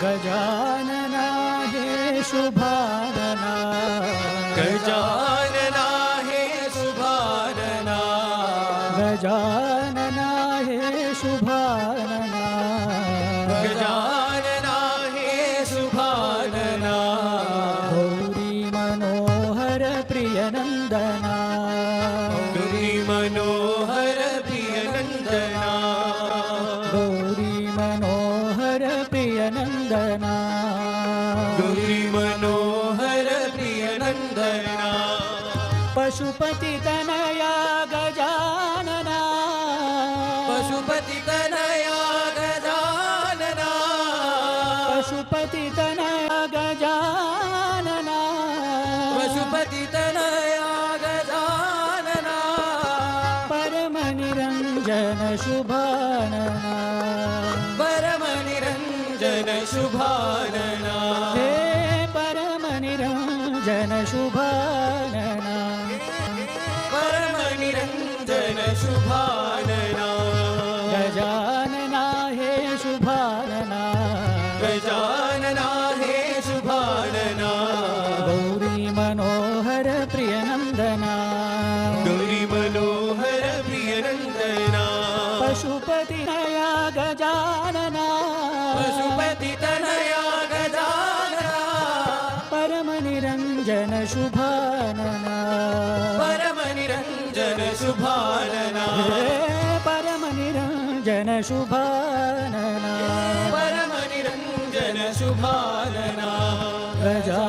गजानना हे शुभानना गजानना हे शुभानना गजानना हे शुभानना गजानना हे शुभानना गौरी मनोहर प्रियनंदना गौरी मनोहर प्रियनंदना गौरी मनोहर प्रियनंदना गौरी मनोहर प्रियनंदना पशुपति तनया गजानना पशुपति तनया गजानना पशुपति तनया गजानना पशुपति तनया गजानना परम निरंजन शुभानना परम निरंजन शुभानना हे परम निरंजन शुभानना परम निरंजन शुभानना गजानना हे शुभानना गजानना हे शुभानना गौरी मनोहर प्रियनंदना गौरी मनोहर प्रियनंदना पशुपति नया गजानना पशुपति तनया गजानना परम निरंजन शुभानना परम निरंजन शुभानना हे परम निरंजन शुभानना परम निरंजन शुभानना गजा